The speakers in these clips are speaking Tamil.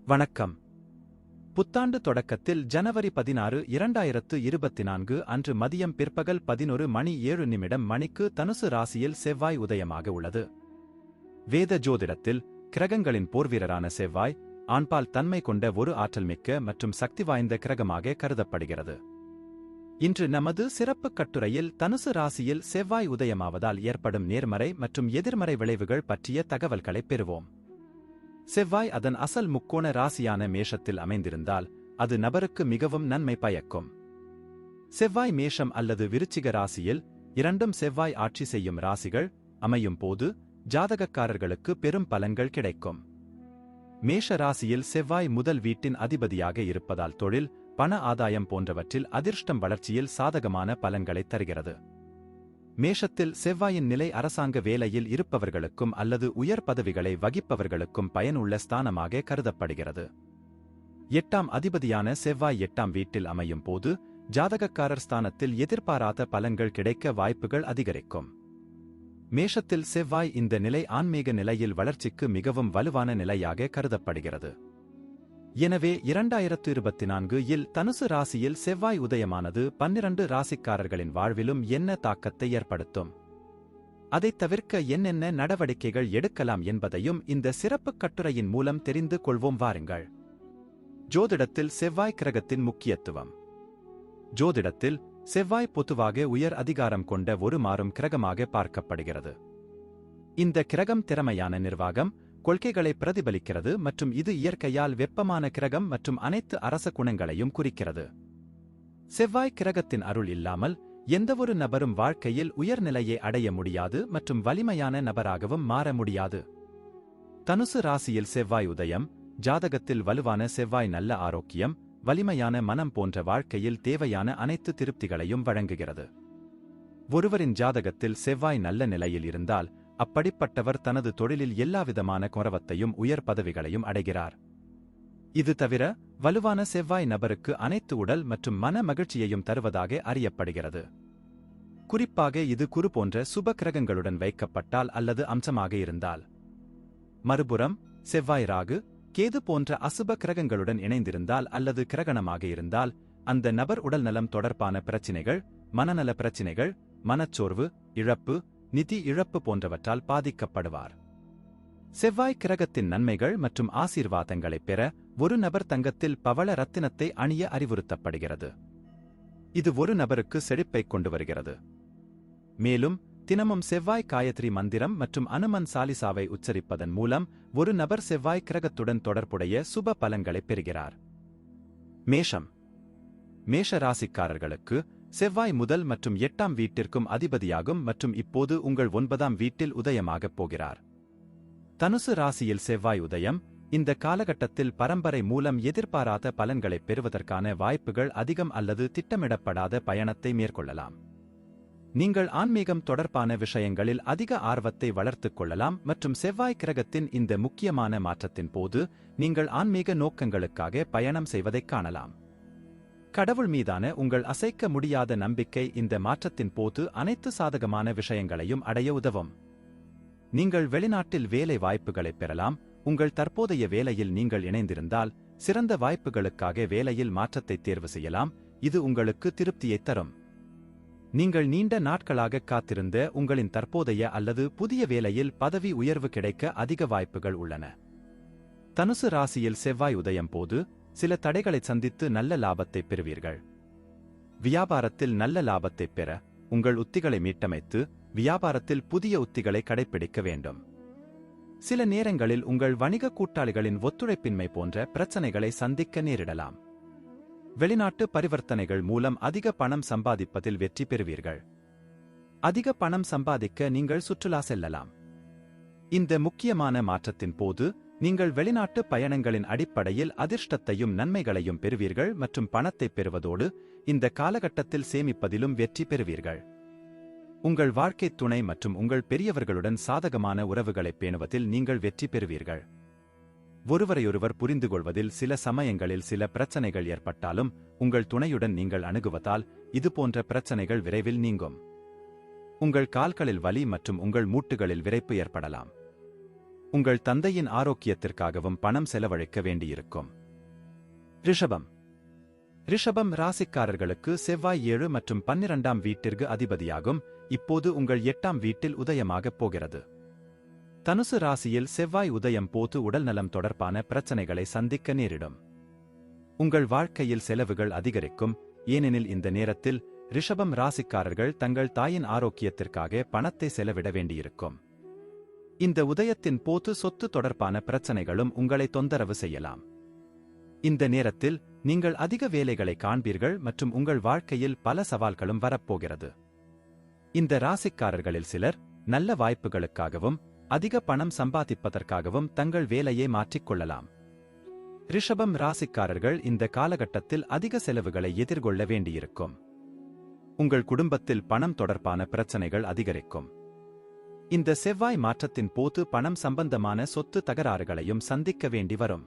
வணக்கம். புத்தாண்டு தொடக்கத்தில் ஜனவரி 16, 2024 அன்று மதியம் பிற்பகல் 11:07 மணிக்கு தனுசு ராசியில் செவ்வாய் உதயமாக உள்ளது. வேத ஜோதிடத்தில் கிரகங்களின் போர்வீரரான செவ்வாய் ஆண்பால் தன்மை கொண்ட ஒரு ஆற்றல்மிக்க மற்றும் சக்தி வாய்ந்த கிரகமாக கருதப்படுகிறது. இன்று நமது சிறப்பு கட்டுரையில் தனுசு ராசியில் செவ்வாய் உதயமாவதால் ஏற்படும் நேர்மறை மற்றும் எதிர்மறை விளைவுகள் பற்றிய தகவல்களைப் பெறுவோம். செவ்வாய் அதன் அசல் முக்கோண ராசியான மேஷத்தில் அமைந்திருந்தால் அது நபருக்கு மிகவும் நன்மை பயக்கும். செவ்வாய் மேஷம் அல்லது விருச்சிக ராசியில் இரண்டும் செவ்வாய் ஆட்சி செய்யும் ராசிகள் அமையும் போது ஜாதகக்காரர்களுக்கு பெரும் பலன்கள் கிடைக்கும். மேஷ ராசியில் செவ்வாய் முதல் வீட்டின் அதிபதியாக இருப்பதால் தொழில், பண ஆதாயம் போன்றவற்றில் அதிர்ஷ்டம் வளர்ச்சியில் சாதகமான பலன்களைத் தருகிறது. மேஷத்தில் செவ்வாயின் நிலை அரசாங்க வேலையில் இருப்பவர்களுக்கும் அல்லது உயர் பதவிகளை வகிப்பவர்களுக்கும் பயனுள்ள ஸ்தானமாக கருதப்படுகிறது. 8ஆம் அதிபதியான செவ்வாய் 8ஆம் வீட்டில் அமையும் போது ஜாதகக்காரர் ஸ்தானத்தில் எதிர்பாராத பலன்கள் கிடைக்க வாய்ப்புகள் அதிகரிக்கும். மேஷத்தில் செவ்வாய் இந்த நிலை ஆன்மீக நிலையில் வளர்ச்சிக்கு மிகவும் வலுவான நிலையாக கருதப்படுகிறது. எனவே 2024 தனுசு ராசியில் செவ்வாய் உதயமானது 12 ராசிக்காரர்களின் வாழ்விலும் என்ன தாக்கத்தை ஏற்படுத்தும், அதைத் தவிர்க்க என்னென்ன நடவடிக்கைகள் எடுக்கலாம் என்பதையும் இந்த சிறப்புக் கட்டுரையின் மூலம் தெரிந்து கொள்வோம் வாருங்கள். ஜோதிடத்தில் செவ்வாய் கிரகத்தின் முக்கியத்துவம். ஜோதிடத்தில் செவ்வாய் பொதுவாக உயர் அதிகாரம் கொண்ட ஒரு மாறும் கிரகமாக பார்க்கப்படுகிறது. இந்த கிரகம் திறமையான நிர்வாகம், கொள்கைகளை பிரதிபலிக்கிறது மற்றும் இது இயற்கையால் வெப்பமான கிரகம் மற்றும் அனைத்து அரச குணங்களையும் குறிக்கிறது. செவ்வாய் கிரகத்தின் அருள் இல்லாமல் எந்தவொரு நபரும் வாழ்க்கையில் உயர்நிலையை அடைய முடியாது மற்றும் வலிமையான நபராகவும் மாற முடியாது. தனுசு ராசியில் செவ்வாய் உதயம் ஜாதகத்தில் வலுவான செவ்வாய் நல்ல ஆரோக்கியம், வலிமையான மனம் போன்ற வாழ்க்கையில் தேவையான அனைத்து திருப்திகளையும் வழங்குகிறது. ஒருவரின் ஜாதகத்தில் செவ்வாய் நல்ல நிலையில் இருந்தால் அப்படிப்பட்டவர் தனது தொழிலில் எல்லாவிதமான கௌரவத்தையும் உயர் பதவிகளையும் அடைகிறார். இது தவிர வலுவான செவ்வாய் நபருக்கு அனைத்து உடல் மற்றும் மன மகிழ்ச்சியையும் தருவதாக அறியப்படுகிறது. குறிப்பாக இது குரு போன்ற சுப கிரகங்களுடன் வைக்கப்பட்டால் அல்லது அம்சமாக இருந்தால். மறுபுறம் செவ்வாய் ராகு, கேது போன்ற அசுப கிரகங்களுடன் இணைந்திருந்தால் அல்லது கிரகணமாக இருந்தால் அந்த நபர் உடல்நலம் தொடர்பான பிரச்சினைகள், மனநல பிரச்சினைகள், மனச்சோர்வு, இழப்பு, நிதி இழப்பு போன்றவற்றால் பாதிக்கப்படுவார். செவ்வாய் கிரகத்தின் நன்மைகள் மற்றும் ஆசீர்வாதங்களைப் பெற ஒரு நபர் தங்கத்தில் பவள ரத்தினத்தை அணிய அறிவுறுத்தப்படுகிறது. இது ஒரு நபருக்கு செழிப்பைக் கொண்டு வருகிறது. மேலும் தினமும் செவ்வாய் காயத்ரி மந்திரம் மற்றும் அனுமன் சாலிசாவை உச்சரிப்பதன் மூலம் ஒரு நபர் செவ்வாய் கிரகத்துடன் தொடர்புடைய சுப பலன்களைப் பெறுகிறார். மேஷம். மேஷ ராசிக்காரர்களுக்கு செவ்வாய் முதல் மற்றும் 8ஆம் வீட்டிற்கும் அதிபதியாகும் மற்றும் இப்போது உங்கள் 9ஆம் வீட்டில் உதயமாகப் போகிறார். தனுசு ராசியில் செவ்வாய் உதயம் இந்த காலகட்டத்தில் பரம்பரை மூலம் எதிர்பாராத பலன்களைப் பெறுவதற்கான வாய்ப்புகள் அதிகம் அல்லது திட்டமிடப்படாத பயணத்தை மேற்கொள்ளலாம். நீங்கள் ஆன்மீகம் தொடர்பான விஷயங்களில் அதிக ஆர்வத்தை வளர்த்துக் கொள்ளலாம் மற்றும் செவ்வாய் கிரகத்தின் இந்த முக்கியமான மாற்றத்தின் போது நீங்கள் ஆன்மீக நோக்கங்களுக்காக பயணம் செய்வதைக் காணலாம். கடவுள் மீதான உங்கள் அசைக்க முடியாத நம்பிக்கை இந்த மாற்றத்தின் போது அனைத்து சாதகமான விஷயங்களையும் அடைய உதவும். நீங்கள் வெளிநாட்டில் வேலை வாய்ப்புகளைப் பெறலாம். உங்கள் தற்போதைய வேலையில் நீங்கள் இணைந்திருந்தால் சிறந்த வாய்ப்புகளுக்காக வேலையில் மாற்றத்தை தேர்வு செய்யலாம். இது உங்களுக்கு திருப்தியைத் தரும். நீங்கள் நீண்ட நாட்களாக காத்திருந்த உங்களின் தற்போதைய அல்லது புதிய வேலையில் பதவி உயர்வு கிடைக்க அதிக வாய்ப்புகள் உள்ளன. தனுசு ராசியில் செவ்வாய் உதயம் போது சில தடைகளை சந்தித்து நல்ல லாபத்தைப் பெறுவீர்கள். வியாபாரத்தில் நல்ல லாபத்தைப் பெற உங்கள் உத்திகளை மீட்டமைத்து வியாபாரத்தில் புதிய உத்திகளை கடைப்பிடிக்க வேண்டும். சில நேரங்களில் உங்கள் வணிக கூட்டாளிகளின் ஒத்துழைப்பின்மை போன்ற பிரச்சனைகளை சந்திக்க நேரிடலாம். வெளிநாட்டு பரிவர்த்தனைகள் மூலம் அதிக பணம் சம்பாதிப்பதில் வெற்றி பெறுவீர்கள். அதிக பணம் சம்பாதிக்க நீங்கள் சுற்றுலா செல்லலாம். இந்த முக்கியமான மாற்றத்தின் போது நீங்கள் வெளிநாட்டு பயணங்களின் அடிப்படையில் அதிர்ஷ்டத்தையும் நன்மைகளையும் பெறுவீர்கள் மற்றும் பணத்தைப் பெறுவதோடு இந்த காலகட்டத்தில் சேமிப்பதிலும் வெற்றி பெறுவீர்கள். உங்கள் வாழ்க்கைத் துணை மற்றும் உங்கள் பெரியவர்களுடன் சாதகமான உறவுகளைப் பேணுவதில் நீங்கள் வெற்றி பெறுவீர்கள். ஒருவரையொருவர் புரிந்துகொள்வதில் சில சமயங்களில் சில பிரச்சனைகள் ஏற்பட்டாலும் உங்கள் துணையுடன் நீங்கள் அணுகுவதால் இதுபோன்ற பிரச்சனைகள் விரைவில் நீங்கும். உங்கள் கால்களில் வலி மற்றும் உங்கள் மூட்டுகளில் விரைப்பு ஏற்படலாம். உங்கள் தந்தையின் ஆரோக்கியத்திற்காகவும் பணம் செலவழிக்க வேண்டியிருக்கும். ரிஷபம். ரிஷபம் ராசிக்காரர்களுக்கு செவ்வாய் 7 மற்றும் 12ஆம் வீட்டிற்கு அதிபதியாகும். இப்போது உங்கள் 8ஆம் வீட்டில் உதயமாகப் போகிறது. தனுசு ராசியில் செவ்வாய் உதயம் போது உடல்நலம் தொடர்பான பிரச்சனைகளை சந்திக்க நேரிடும். உங்கள் வாழ்க்கையில் செலவுகள் அதிகரிக்கும். ஏனெனில் இந்த நேரத்தில் ரிஷபம் ராசிக்காரர்கள் தங்கள் தாயின் ஆரோக்கியத்திற்காக பணத்தை செலவிட வேண்டியிருக்கும். இந்த உதயத்தின் போது சொத்து தொடர்பான பிரச்சனைகளும் உங்களை தொந்தரவு செய்யலாம். இந்த நேரத்தில் நீங்கள் அதிக வேலைகளை காண்பீர்கள் மற்றும் உங்கள் வாழ்க்கையில் பல சவால்களும் வரப்போகிறது. இந்த ராசிக்காரர்களில் சிலர் நல்ல வாய்ப்புகளுக்காகவும் அதிக பணம் சம்பாதிப்பதற்காகவும் தங்கள் வேலையை மாற்றிக்கொள்ளலாம். ரிஷபம் ராசிக்காரர்கள் இந்த காலகட்டத்தில் அதிக செலவுகளை எதிர்கொள்ள வேண்டியிருக்கும். உங்கள் குடும்பத்தில் பணம் தொடர்பான பிரச்சனைகள் அதிகரிக்கும். இந்த செவ்வாய் மாற்றத்தின் போது பணம் சம்பந்தமான சொத்து தகராறுகளையும் சந்திக்க வேண்டி வரும்.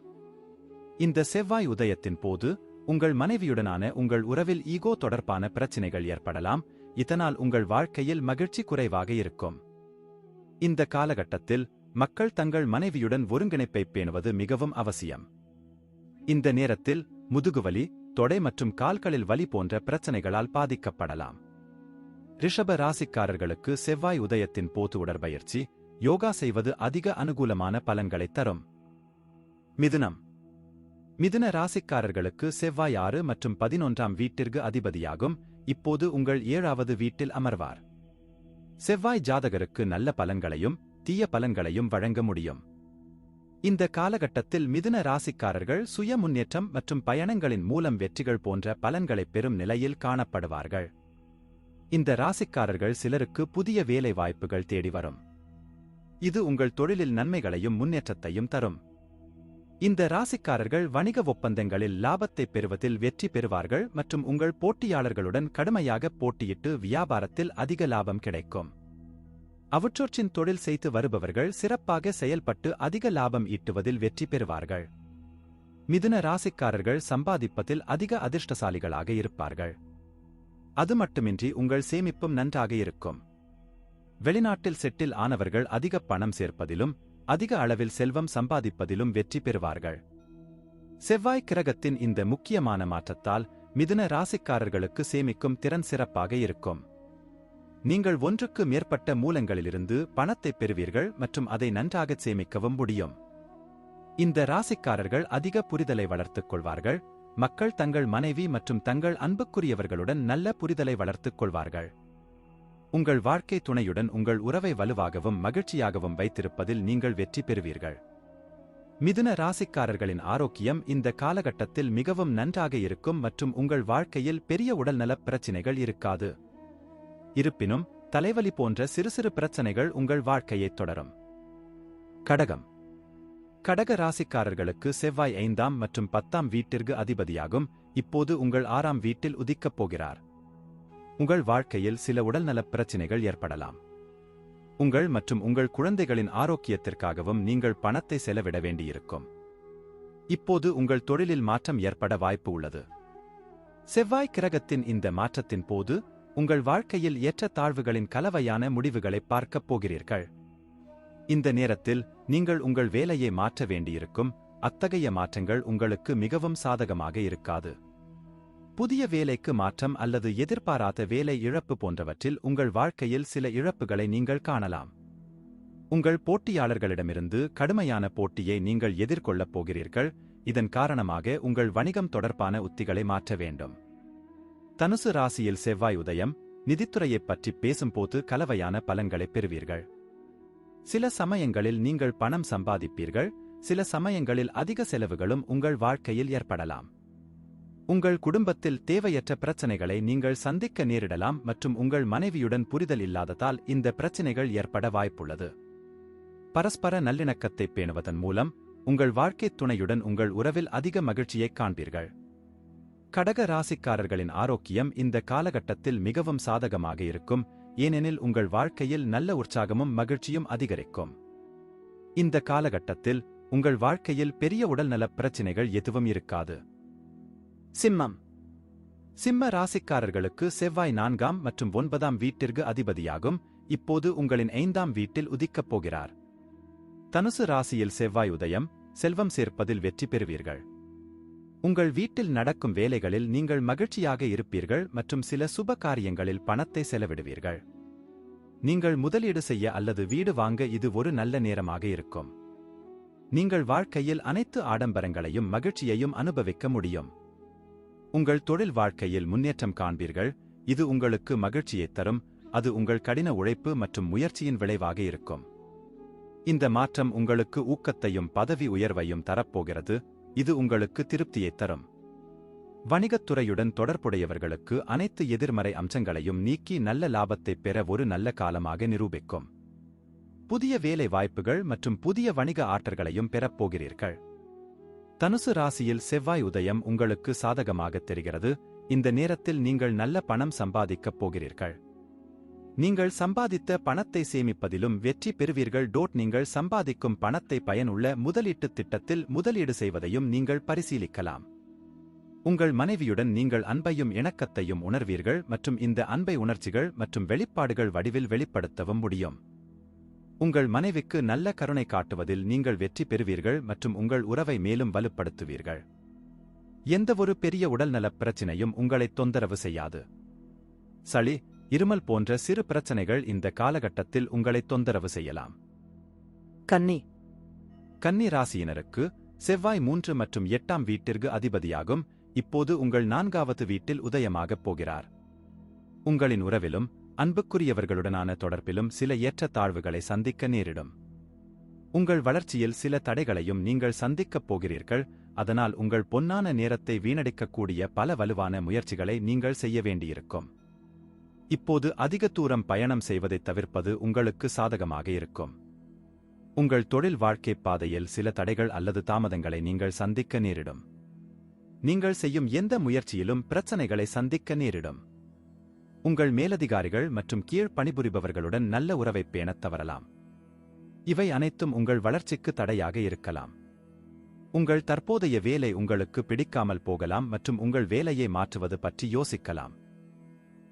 இந்த செவ்வாய் உதயத்தின் போது உங்கள் மனைவியுடனான உங்கள் உறவில் ஈகோ தொடர்பான பிரச்சினைகள் ஏற்படலாம். இதனால் உங்கள் வாழ்க்கையில் மகிழ்ச்சி குறைவாக இருக்கும். இந்த காலகட்டத்தில் மக்கள் தங்கள் மனைவியுடன் ஒருங்கிணைப்பை பேணுவது மிகவும் அவசியம். இந்த நேரத்தில் முதுகுவலி, தொடை மற்றும் கால்களில் வலி போன்ற பிரச்சனைகளால் பாதிக்கப்படலாம். ரிஷப ராசிக்காரர்களுக்கு செவ்வாய் உதயத்தின் போது உடற்பயிற்சி, யோகா செய்வது அதிக அனுகூலமான பலன்களைத் தரும். மிதுனம். மிதுன ராசிக்காரர்களுக்கு செவ்வாய் 6 மற்றும் 11ஆம் வீட்டிற்கு அதிபதியாகும். இப்போது உங்கள் 7வது வீட்டில் அமர்வார். செவ்வாய் ஜாதகருக்கு நல்ல பலன்களையும் தீய பலன்களையும் வழங்க முடியும். இந்த காலகட்டத்தில் மிதுன ராசிக்காரர்கள் சுய முன்னேற்றம் மற்றும் பயணங்களின் மூலம் வெற்றிகள் போன்ற பலன்களைப் பெறும் நிலையில் காணப்படுவார்கள். இந்த ராசிக்காரர்கள் சிலருக்கு புதிய வேலை வாய்ப்புகள் தேடி வரும். இது உங்கள் தொழிலில் நன்மைகளையும் முன்னேற்றத்தையும் தரும். இந்த ராசிக்காரர்கள் வணிக ஒப்பந்தங்களில் லாபத்தை பெறுவதில் வெற்றி பெறுவார்கள் மற்றும் உங்கள் போட்டியாளர்களுடன் கடுமையாக போட்டியிட்டு வியாபாரத்தில் அதிக லாபம் கிடைக்கும். அவற்றொற்றின் தொழில் செய்து வருபவர்கள் சிறப்பாக செயல்பட்டு அதிக லாபம் ஈட்டுவதில் வெற்றி பெறுவார்கள். மிதுன ராசிக்காரர்கள் சம்பாதிப்பதில் அதிக அதிர்ஷ்டசாலிகளாக இருப்பார்கள். அது மட்டுமின்றி உங்கள் சேமிப்பும் நன்றாக இருக்கும். வெளிநாட்டில் செட்டில் ஆனவர்கள் அதிக பணம் சேர்ப்பதிலும் அதிக அளவில் செல்வம் சம்பாதிப்பதிலும் வெற்றி பெறுவார்கள். செவ்வாய் கிரகத்தின் இந்த முக்கியமான மாற்றத்தால் மிதுன ராசிக்காரர்களுக்கு சேமிக்கும் திறன் சிறப்பாக இருக்கும். நீங்கள் ஒன்றுக்கு மேற்பட்ட மூலங்களிலிருந்து பணத்தை பெறுவீர்கள் மற்றும் அதை நன்றாக சேமிக்கவும் முடியும். இந்த ராசிக்காரர்கள் அதிக புரிதலை வளர்த்துக் கொள்வார்கள். மக்கள் தங்கள் மனைவி மற்றும் தங்கள் அன்புக்குரியவர்களுடன் நல்ல புரிதலை வளர்த்துக் கொள்வார்கள். உங்கள் வாழ்க்கை துணையுடன் உங்கள் உறவை வலுவாகவும் மகிழ்ச்சியாகவும் வைத்திருப்பதில் நீங்கள் வெற்றி பெறுவீர்கள். மிதுன ராசிக்காரர்களின் ஆரோக்கியம் இந்த காலகட்டத்தில் மிகவும் நன்றாக இருக்கும் மற்றும் உங்கள் வாழ்க்கையில் பெரிய உடல்நலப் பிரச்சினைகள் இருக்காது. இருப்பினும் தலைவலி போன்ற சிறு சிறு பிரச்சனைகள் உங்கள் வாழ்க்கையைத் தொடரும். கடகம். கடக ராசிக்காரர்களுக்கு செவ்வாய் 5ஆம் மற்றும் 10ஆம் வீட்டிற்கு அதிபதியாகும். இப்போது உங்கள் 6ஆம் வீட்டில் உதிக்கப் போகிறார். உங்கள் வாழ்க்கையில் சில உடல்நலப் பிரச்சினைகள் ஏற்படலாம். உங்கள் மற்றும் உங்கள் குழந்தைகளின் ஆரோக்கியத்திற்காகவும் நீங்கள் பணத்தை செலவிட வேண்டியிருக்கும். இப்போது உங்கள் தொழிலில் மாற்றம் ஏற்பட வாய்ப்பு உள்ளது. செவ்வாய் கிரகத்தின் இந்த மாற்றத்தின் போது உங்கள் வாழ்க்கையில் ஏற்ற தாழ்வுகளின் கலவையான முடிவுகளை பார்க்கப் போகிறீர்கள். இந்த நேரத்தில் நீங்கள் உங்கள் வேலையை மாற்ற வேண்டியிருக்கும். அத்தகைய மாற்றங்கள் உங்களுக்கு மிகவும் சாதகமாக இருக்காது. புதிய வேலைக்கு மாற்றம் அல்லது எதிர்பாராத வேலை இழப்பு போன்றவற்றில் உங்கள் வாழ்க்கையில் சில இழப்புகளை நீங்கள் காணலாம். உங்கள் போட்டியாளர்களிடமிருந்து கடுமையான போட்டியை நீங்கள் எதிர்கொள்ளப் போகிறீர்கள். இதன் காரணமாக உங்கள் வணிகம் தொடர்பான உத்திகளை மாற்ற வேண்டும். தனுசு ராசியில் செவ்வாய் உதயம் நிதித்துறையைப் பற்றி பேசும்போது கலவையான பலன்களைப் பெறுவீர்கள். சில சமயங்களில் நீங்கள் பணம் சம்பாதிப்பீர்கள். சில சமயங்களில் அதிக செலவுகளும் உங்கள் வாழ்க்கையில் ஏற்படலாம். உங்கள் குடும்பத்தில் தேவையற்ற பிரச்சனைகளை நீங்கள் சந்திக்க நேரிடலாம் மற்றும் உங்கள் மனைவியுடன் புரிதல் இல்லாததால் இந்த பிரச்சனைகள் ஏற்பட வாய்ப்புள்ளது. பரஸ்பர நல்லிணக்கத்தை பேணுவதன் மூலம் உங்கள் வாழ்க்கைத் துணையுடன் உங்கள் உறவில் அதிக மகிழ்ச்சியைக் காண்பீர்கள். கடக ராசிக்காரர்களின் ஆரோக்கியம் இந்த காலகட்டத்தில் மிகவும் சாதகமாக இருக்கும். ஏனெனில் உங்கள் வாழ்க்கையில் நல்ல உற்சாகமும் மகிழ்ச்சியும் அதிகரிக்கும். இந்த காலகட்டத்தில் உங்கள் வாழ்க்கையில் பெரிய உடல்நலப் பிரச்சினைகள் எதுவும் இருக்காது. சிம்மம். சிம்ம ராசிக்காரர்களுக்கு செவ்வாய் 4ஆம் மற்றும் 9ஆம் வீட்டிற்கு அதிபதியாகும். இப்போது உங்களின் 5ஆம் வீட்டில் உதிக்கப் போகிறார். தனுசு ராசியில் செவ்வாய் உதயம், செல்வம் சேர்ப்பதில் வெற்றி பெறுவீர்கள். உங்கள் வீட்டில் நடக்கும் வேலைகளில் நீங்கள் மகிழ்ச்சியாக இருப்பீர்கள் மற்றும் சில சுப காரியங்களில் பணத்தை செலவிடுவீர்கள். நீங்கள் முதலீடு செய்ய அல்லது வீடு வாங்க இது ஒரு நல்ல நேரமாக இருக்கும். நீங்கள் வாழ்க்கையில் அனைத்து ஆடம்பரங்களையும் மகிழ்ச்சியையும் அனுபவிக்க முடியும். உங்கள் தொழில் வாழ்க்கையில் முன்னேற்றம் காண்பீர்கள், இது உங்களுக்கு மகிழ்ச்சியைத் தரும், அது உங்கள் கடின உழைப்பு மற்றும் முயற்சியின் விளைவாக இருக்கும். இந்த மாற்றம் உங்களுக்கு ஊக்கத்தையும் பதவி உயர்வையும் தரப்போகிறது, இது உங்களுக்கு திருப்தியைத் தரும். வணிகத்துறையுடன் தொடர்புடையவர்களுக்கு அனைத்து எதிர்மறை அம்சங்களையும் நீக்கி நல்ல லாபத்தைப் பெற ஒரு நல்ல காலமாக நிரூபிக்கும். புதிய வேலை வாய்ப்புகள் மற்றும் புதிய வணிக ஆற்றல்களையும் பெறப்போகிறீர்கள். தனுசு ராசியில் செவ்வாய் உதயம் உங்களுக்கு சாதகமாகத் தெரிகிறது, இந்த நேரத்தில் நீங்கள் நல்ல பணம் சம்பாதிக்கப் போகிறீர்கள். நீங்கள் சம்பாதித்த பணத்தை சேமிப்பதிலும் வெற்றி பெறுவீர்கள். நீங்கள் சம்பாதிக்கும் பணத்தை பயனுள்ள முதலீட்டுத் திட்டத்தில் முதலீடு செய்வதையும் நீங்கள் பரிசீலிக்கலாம். உங்கள் மனைவியுடன் நீங்கள் அன்பையும் இணக்கத்தையும் உணர்வீர்கள் மற்றும் இந்த அன்பை உணர்ச்சிகள் மற்றும் வெளிப்பாடுகள் வடிவில் வெளிப்படுத்தவும் முடியும். உங்கள் மனைவிக்கு நல்ல கருணை காட்டுவதில் நீங்கள் வெற்றி பெறுவீர்கள் மற்றும் உங்கள் உறவை மேலும் வலுப்படுத்துவீர்கள். எந்தவொரு பெரிய உடல்நலப் பிரச்சினையும் உங்களை தொந்தரவு செய்யாது. சளி, இருமல் போன்ற சிறு பிரச்சனைகள் இந்த காலகட்டத்தில் உங்களை தொந்தரவு செய்யலாம். கன்னி ராசியினருக்கு செவ்வாய் 3 மற்றும் 8ஆம் வீட்டிற்கு அதிபதியாகும், இப்போது உங்கள் 4வது வீட்டில் உதயமாகப் போகிறார். உங்களின் உறவிலும் அன்புக்குரியவர்களுடனான தொடர்பிலும் சில ஏற்றத்தாழ்வுகளை சந்திக்க நேரிடும். உங்கள் வளர்ச்சியில் சில தடைகளையும் நீங்கள் சந்திக்கப் போகிறீர்கள், அதனால் உங்கள் பொன்னான நேரத்தை வீணடிக்கக்கூடிய பல வலுவான முயற்சிகளை நீங்கள் செய்ய வேண்டியிருக்கும். இப்போது அதிக தூரம் பயணம் செய்வதைத் தவிர்ப்பது உங்களுக்கு சாதகமாக இருக்கும். உங்கள் தொழில் வாழ்க்கைப் பாதையில் சில தடைகள் அல்லது தாமதங்களை நீங்கள் சந்திக்க நேரிடும். நீங்கள் செய்யும் எந்த முயற்சியிலும் பிரச்சனைகளை சந்திக்க நேரிடும். உங்கள் மேலதிகாரிகள் மற்றும் கீழ் பணிபுரிபவர்களுடன் நல்ல உறவைப் பேணத் தவறலாம். இவை அனைத்தும் உங்கள் வளர்ச்சிக்கு தடையாக இருக்கலாம். உங்கள் தற்போதைய வேலை உங்களுக்கு பிடிக்காமல் போகலாம் மற்றும் உங்கள் வேலையை மாற்றுவது பற்றி யோசிக்கலாம்.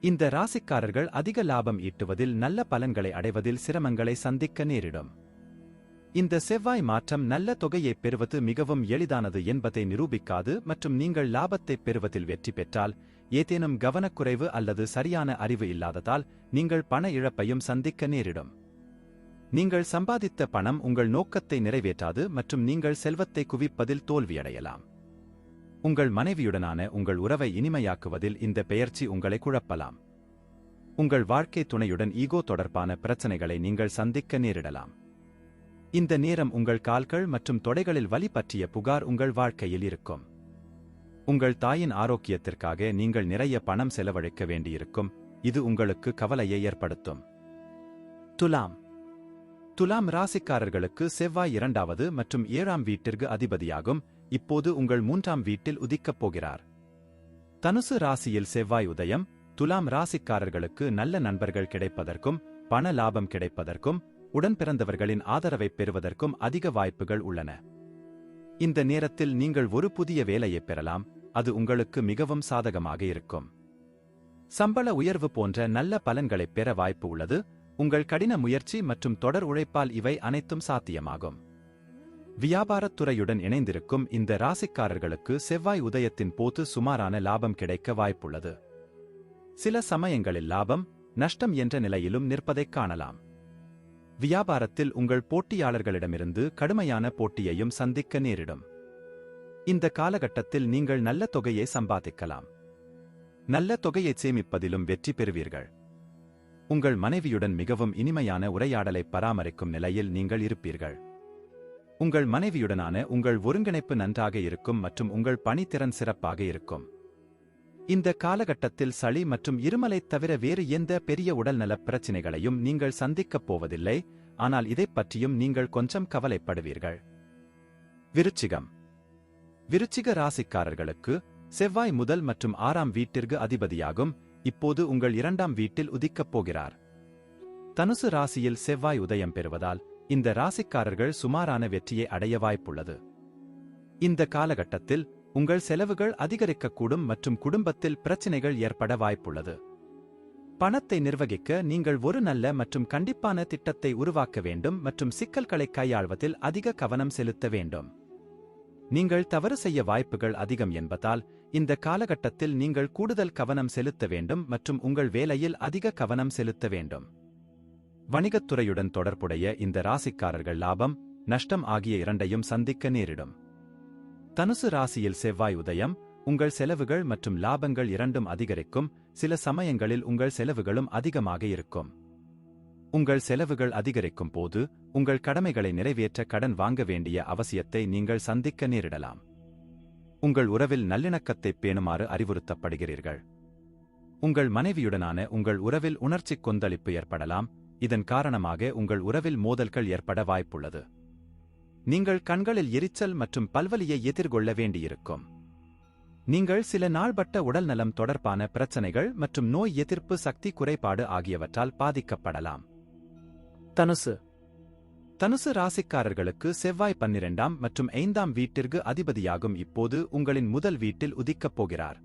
இந்த ராசிக்காரர்கள் அதிக லாபம் ஈட்டுவதில் நல்ல பலன்களை அடைவதில் சிரமங்களை சந்திக்க நேரிடும். இந்த செவ்வாய் மாற்றம் நல்ல தொகையைப் பெறுவது மிகவும் எளிதானது என்பதை நிரூபிக்காது மற்றும் நீங்கள் லாபத்தைப் பெறுவதில் வெற்றி பெற்றால் ஏதேனும் கவனக்குறைவு அல்லது சரியான அறிவு இல்லாததால் நீங்கள் பண இழப்பையும் சந்திக்க நேரிடும். நீங்கள் சம்பாதித்த பணம் உங்கள் நோக்கத்தை நிறைவேற்றாது மற்றும் நீங்கள் செல்வத்தை குவிப்பதில் தோல்வியடையலாம். உங்கள் மனைவியுடனான உங்கள் உறவை இனிமையாக்குவதில் இந்த பெயர்ச்சி உங்களை குழப்பலாம். உங்கள் வாழ்க்கை துணையுடன் ஈகோ தொடர்பான பிரச்சனைகளை நீங்கள் சந்திக்க நேரிடலாம். இந்த நேரம் உங்கள் கால்கள் மற்றும் தொடைகளில் வலி பற்றிய புகார் உங்கள் வாழ்க்கையில் இருக்கும். உங்கள் தாயின் ஆரோக்கியத்திற்காக நீங்கள் நிறைய பணம் செலவழிக்க வேண்டியிருக்கும், இது உங்களுக்கு கவலையை ஏற்படுத்தும். துலாம் ராசிக்காரர்களுக்கு செவ்வாய் 2வது மற்றும் 7ஆம் வீட்டிற்கு அதிபதியாகும், இப்போது உங்கள் 3ஆம் வீட்டில் உதிக்கப் போகிறார். தனுசு ராசியில் செவ்வாய் உதயம், துலாம் ராசிக்காரர்களுக்கு நல்ல நண்பர்கள் கிடைப்பதற்கும் பண லாபம் கிடைப்பதற்கும் உடன்பிறந்தவர்களின் ஆதரவைப் பெறுவதற்கும் அதிக வாய்ப்புகள் உள்ளன. இந்த நேரத்தில் நீங்கள் ஒரு புதிய வேலையைப் பெறலாம், அது உங்களுக்கு மிகவும் சாதகமாக இருக்கும். சம்பள உயர்வு போன்ற நல்ல பலன்களைப் பெற வாய்ப்பு உள்ளது. உங்கள் கடின முயற்சி மற்றும் தொடர் உழைப்பால் இவை அனைத்தும் சாத்தியமாகும். வியாபாரத் துறையுடன் இணைந்திருக்கும் இந்த ராசிக்காரர்களுக்கு செவ்வாய் உதயத்தின் போது சுமாரான லாபம் கிடைக்க வாய்ப்புள்ளது. சில சமயங்களில் லாபம், நஷ்டம் என்ற நிலையிலும் நிற்பதைக் காணலாம். வியாபாரத்தில் உங்கள் போட்டியாளர்களிடமிருந்து கடுமையான போட்டியையும் சந்திக்க நேரிடும். இந்த காலகட்டத்தில் நீங்கள் நல்ல தொகையை சம்பாதிக்கலாம். நல்ல தொகையை சேமிப்பதிலும் வெற்றி பெறுவீர்கள். உங்கள் மனைவியுடன் மிகவும் இனிமையான உரையாடலை பராமரிக்கும் நிலையில் நீங்கள் இருப்பீர்கள். உங்கள் மனைவியுடனான உங்கள் ஒருங்கிணைப்பு நன்றாக இருக்கும் மற்றும் உங்கள் பணித்திறன் சிறப்பாக இருக்கும். இந்த காலகட்டத்தில் சளி மற்றும் இருமலைத் தவிர வேறு எந்த பெரிய உடல்நலப் பிரச்சினைகளையும் நீங்கள் சந்திக்கப் போவதில்லை, ஆனால் இதைப் பற்றியும் நீங்கள் கொஞ்சம் கவலைப்படுவீர்கள். விருச்சிக ராசிக்காரர்களுக்கு செவ்வாய் முதல் மற்றும் 6ஆம் வீட்டிற்கு அதிபதியாகும், இப்போது உங்கள் 2ஆம் வீட்டில் உதிக்கப் போகிறார். தனுசு ராசியில் செவ்வாய் உதயம் பெறுவதால் இந்த ராசிக்காரர்கள் சுமாரான வெற்றியை அடைய வாய்ப்புள்ளது. இந்த காலகட்டத்தில் உங்கள் செலவுகள் அதிகரிக்கக்கூடும் மற்றும் குடும்பத்தில் பிரச்சினைகள் ஏற்பட வாய்ப்புள்ளது. பணத்தை நிர்வகிக்க நீங்கள் ஒரு நல்ல மற்றும் கண்டிப்பான திட்டத்தை உருவாக்க வேண்டும் மற்றும் சிக்கல்களை கையாள்வதில் அதிக கவனம் செலுத்த வேண்டும். நீங்கள் தவறு செய்ய வாய்ப்புகள் அதிகம் என்பதால் இந்த காலகட்டத்தில் நீங்கள் கூடுதல் கவனம் செலுத்த வேண்டும் மற்றும் உங்கள் வேலையில் அதிக கவனம் செலுத்த வேண்டும். வணிகத்துறையுடன் தொடர்புடைய இந்த ராசிக்காரர்கள் லாபம், நஷ்டம் ஆகிய இரண்டையும் சந்திக்க நேரிடும். தனுசு ராசியில் செவ்வாய் உதயம் உங்கள் செலவுகள் மற்றும் லாபங்கள் இரண்டும் அதிகரிக்கும். சில சமயங்களில் உங்கள் செலவுகளும் அதிகமாக இருக்கும். உங்கள் செலவுகள் அதிகரிக்கும் போது உங்கள் கடமைகளை நிறைவேற்ற கடன் வாங்க வேண்டிய அவசியத்தை நீங்கள் சந்திக்க நேரிடலாம். உங்கள் உறவில் நல்லிணக்கத்தை பேணுமாறு அறிவுறுத்தப்படுகிறீர்கள். உங்கள் மனைவியுடனான உங்கள் உறவில் உணர்ச்சி கொந்தளிப்பு ஏற்படலாம். இதன் காரணமாக உங்கள் உறவில் மோதல்கள் ஏற்பட வாய்ப்புள்ளது. நீங்கள் கண்களில் எரிச்சல் மற்றும் பல்வலியை எதிர்கொள்ள வேண்டியிருக்கும். நீங்கள் சில நாள்பட்ட உடல்நலம் தொடர்பான பிரச்சனைகள் மற்றும் நோய் எதிர்ப்பு சக்தி குறைபாடு ஆகியவற்றால் பாதிக்கப்படலாம். தனுசு ராசிக்காரர்களுக்கு செவ்வாய் 12ஆம் மற்றும் 5ஆம் வீட்டிற்கு அதிபதியாகும். இப்போது உங்களின் முதல் வீட்டில் உதிக்கப் போகிறார்.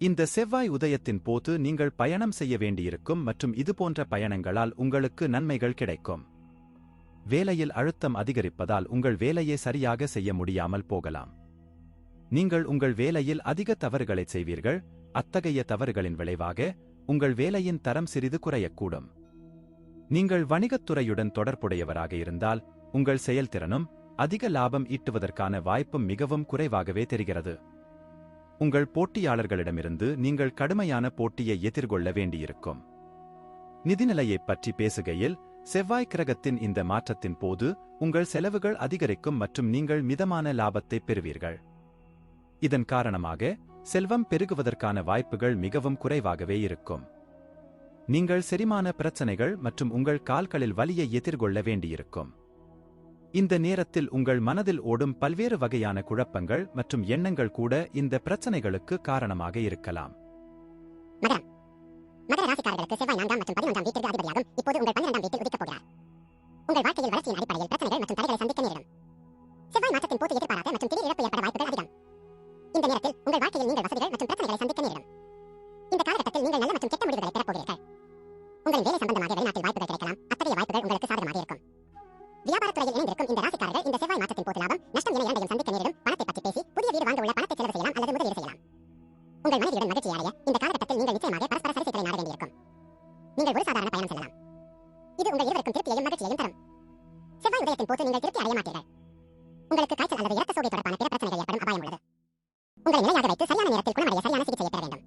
இந்த செவ்வாய் உதயத்தின் போது நீங்கள் பயணம் செய்ய வேண்டியிருக்கும் மற்றும் இதுபோன்ற பயணங்களால் உங்களுக்கு நன்மைகள் கிடைக்கும். வேலையில் அழுத்தம் அதிகரிப்பதால் உங்கள் வேலையை சரியாக செய்ய முடியாமல் போகலாம். நீங்கள் உங்கள் வேலையில் அதிக தவறுகளைச் செய்வீர்கள். அத்தகைய தவறுகளின் விளைவாக உங்கள் வேலையின் தரம் சிறிது குறையக்கூடும். நீங்கள் வணிகத்துறையுடன் தொடர்புடையவராக இருந்தால் உங்கள் செயல்திறனும் அதிக லாபம் ஈட்டுவதற்கான வாய்ப்பும் மிகவும் குறைவாகவே தெரிகிறது. உங்கள் போட்டியாளர்களிடமிருந்து நீங்கள் கடுமையான போட்டியை எதிர்கொள்ள வேண்டியிருக்கும். நிதிநிலையைப் பற்றி பேசுகையில் செவ்வாய் கிரகத்தின் இந்த மாற்றத்தின் போது உங்கள் செலவுகள் அதிகரிக்கும் மற்றும் நீங்கள் மிதமான லாபத்தை பெறுவீர்கள். இதன் காரணமாக செல்வம் பெருகுவதற்கான வாய்ப்புகள் மிகவும் குறைவாகவே இருக்கும். நீங்கள் செரிமான பிரச்சனைகள் மற்றும் உங்கள் கால்களில் வலியை எதிர்கொள்ள வேண்டியிருக்கும். இந்த நேரத்தில் உங்கள் மனதில் ஓடும் பல்வேறு வகையான குழப்பங்கள் மற்றும் எண்ணங்கள் கூட இந்த பிரச்சனைகளுக்கு காரணமாக இருக்கலாம். மகர ராசிக்காரர்களுக்கு செவ்வாய் 4ஆம் மற்றும் 11ஆம் வீட்டிற்கு அதிபதியாகும். இப்போது உங்கள் 12ஆம் வீட்டில் உதிக்கப் போகிறார். உங்கள் வாழ்க்கையில் வளர்ச்சியின் அடிப்படையில் பிரச்சனைகள் மற்றும் தடைகளை சந்திக்க நேரிடும். செவ்வாய் மாற்றத்தின் போது எதிர்பாராத மற்றும் திடீர் இழப்பு ஏற்பட வாய்ப்புகள் அதிகம். இந்த நேரத்தில் உங்கள் வாழ்க்கையில் நீங்கள் வசதிகள் மற்றும் பிரச்சனைகளை சந்திக்க நேரிடும். இந்த காலகட்டத்தில் நீங்கள் நல்ல மற்றும் கெட்ட முடிவுகளை பெறப் போகிறீர்கள். உங்களின் வேலை சம்பந்தமாக வெளிநாட்டில் வாய்ப்புகள் கிடைக்கலாம். அத்தகைய வாய்ப்புகள் உங்களுக்கு சாதகமாக இருக்கும். வியாபாரத்துறையில் இணைந்திருக்கும் இந்த ராசிக்காரர்கள் இந்த செவ்வாய் மாற்றத்தின் போது லாபம், நஷ்டம் என இரண்டையும் சந்திக்க நேரிடும். பணத்தை பற்றி பேசி புதிய வீடு வாங்க உள்ள பணத்தை செலவு செய்யலாம் அல்லது முதலீடு செய்யலாம். உங்கள் மனைவியுடன் மகிழ்ச்சி அடைய இந்த காலகட்டத்தில் நீங்கள் நிச்சயமாக பரஸ்பர சரிசைகளை நாட வேண்டியிருக்கும். நீங்கள் ஒரு சாதாரண பயணம் செல்லலாம். இது உங்கள் இருவருக்கும் திருப்தியையும் மகிழ்ச்சியையும் தரும். செவ்வாய் உதயத்தின் போது நீங்கள் திருப்தி அடைய மாட்டீர்கள். உங்களுக்கு காய்ச்சல் அல்லது இரத்த சோகை தொடர்பான பிற பிரச்சனைகள் ஏற்படும் அபாயம் உள்ளது. உங்களை நிலையாக வைத்து சரியான நேரத்தில் குணமடைய சரியான சிகிச்சையை பெற வேண்டும்.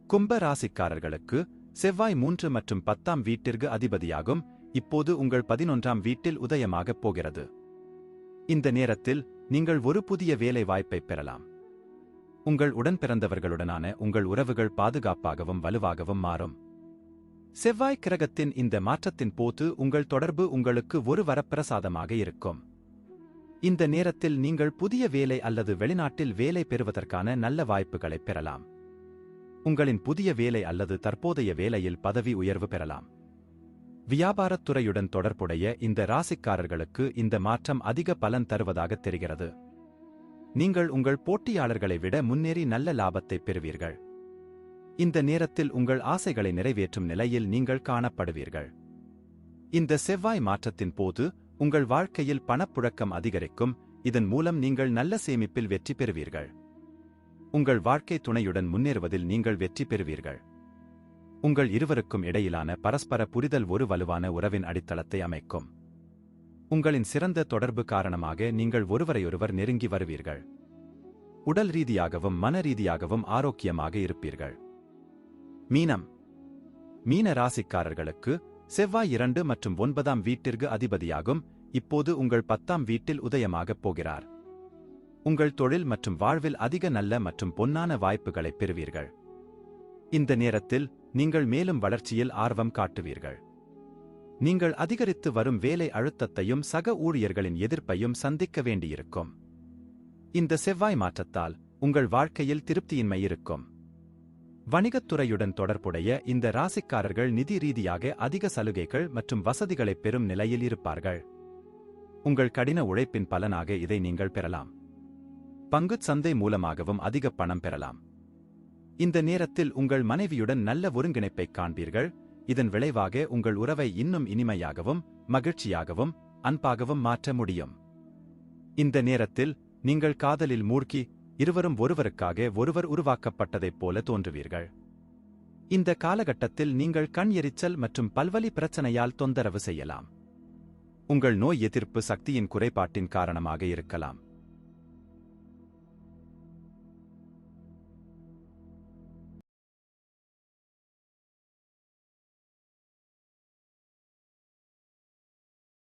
கும்ப ராசிக்காரர்களுக்கு செவ்வாய் 3 மற்றும் 10ஆம் வீட்டிற்கு அதிபதியாகும். இப்போது உங்கள் 11ஆம் வீட்டில் உதயமாகப் போகிறது. இந்த நேரத்தில் நீங்கள் ஒரு புதிய வேலை வாய்ப்பை பெறலாம். உங்கள் உடன்பிறந்தவர்களுடனான உங்கள் உறவுகள் பாதுகாப்பாகவும் வலுவாகவும் மாறும். செவ்வாய் கிரகத்தின் இந்த மாற்றத்தின் போது உங்கள் தொடர்பு உங்களுக்கு ஒரு வரப்பிரசாதமாக இருக்கும். இந்த நேரத்தில் நீங்கள் புதிய வேலை அல்லது வெளிநாட்டில் வேலை பெறுவதற்கான நல்ல வாய்ப்புகளைப் பெறலாம். உங்களின் புதிய வேலை அல்லது தற்போதைய வேலையில் பதவி உயர்வு பெறலாம். வியாபாரத்துறையுடன் தொடர்புடைய இந்த ராசிக்காரர்களுக்கு இந்த மாற்றம் அதிக பலன் தருவதாக தெரிகிறது. நீங்கள் உங்கள் போட்டியாளர்களை விட முன்னேறி நல்ல லாபத்தை பெறுவீர்கள். இந்த நேரத்தில் உங்கள் ஆசைகளை நிறைவேற்றும் நிலையில் நீங்கள் காணப்படுவீர்கள். இந்த செவ்வாய் மாற்றத்தின் போது உங்கள் வாழ்க்கையில் பணப்புழக்கம் அதிகரிக்கும். இதன் மூலம் நீங்கள் நல்ல சேமிப்பில் வெற்றி பெறுவீர்கள். உங்கள் வாழ்க்கை துணையுடன் முன்னேறுவதில் நீங்கள் வெற்றி பெறுவீர்கள். உங்கள் இருவருக்கும் இடையிலான பரஸ்பர புரிதல் ஒரு வலுவான உறவின் அடித்தளத்தை அமைக்கும். உங்களின் சிறந்த தொடர்பு காரணமாக நீங்கள் ஒருவரையொருவர் நெருங்கி வருவீர்கள். உடல் ரீதியாகவும் மன ரீதியாகவும் ஆரோக்கியமாக இருப்பீர்கள். மீன ராசிக்காரர்களுக்கு செவ்வாய் 2 மற்றும் 9ஆம் வீட்டிற்கு அதிபதியாகும். இப்போது உங்கள் 10ஆம் வீட்டில் உதயமாகப் போகிறார். உங்கள் தொழில் மற்றும் வாழ்வில் அதிக நல்ல மற்றும் பொன்னான வாய்ப்புகளைப் பெறுவீர்கள். இந்த நேரத்தில் நீங்கள் மேலும் வளர்ச்சியில் ஆர்வம் காட்டுவீர்கள். நீங்கள் அதிகரித்து வரும் வேலை அழுத்தத்தையும் சக ஊழியர்களின் எதிர்ப்பையும் சந்திக்க வேண்டியிருக்கும். இந்த செவ்வாய் மாற்றத்தால் உங்கள் வாழ்க்கையில் திருப்தியின்மை இருக்கும். வணிகத்துறையுடன் தொடர்புடைய இந்த ராசிக்காரர்கள் நிதி ரீதியாக அதிக சலுகைகள் மற்றும் வசதிகளைப் பெறும் நிலையில் இருப்பார்கள். உங்கள் கடின உழைப்பின் பலனாக இதை நீங்கள் பெறலாம். பங்குச் சந்தை மூலமாகவும் அதிக பணம் பெறலாம். இந்த நேரத்தில் உங்கள் மனைவியுடன் நல்ல ஒருங்கிணைப்பைக் காண்பீர்கள். இதன் விளைவாக உங்கள் உறவை இன்னும் இனிமையாகவும் மகிழ்ச்சியாகவும் அன்பாகவும் மாற்ற முடியும். இந்த நேரத்தில் நீங்கள் காதலில் மூழ்கி இருவரும் ஒருவருக்காக ஒருவர் உருவாக்கப்பட்டதைப் போல தோன்றுவீர்கள். இந்த காலகட்டத்தில் நீங்கள் கண் எரிச்சல் மற்றும் பல்வலி பிரச்சனையால் தொந்தரவு செய்யலாம். உங்கள் நோய் எதிர்ப்பு சக்தியின் குறைபாட்டின் காரணமாக இருக்கலாம்.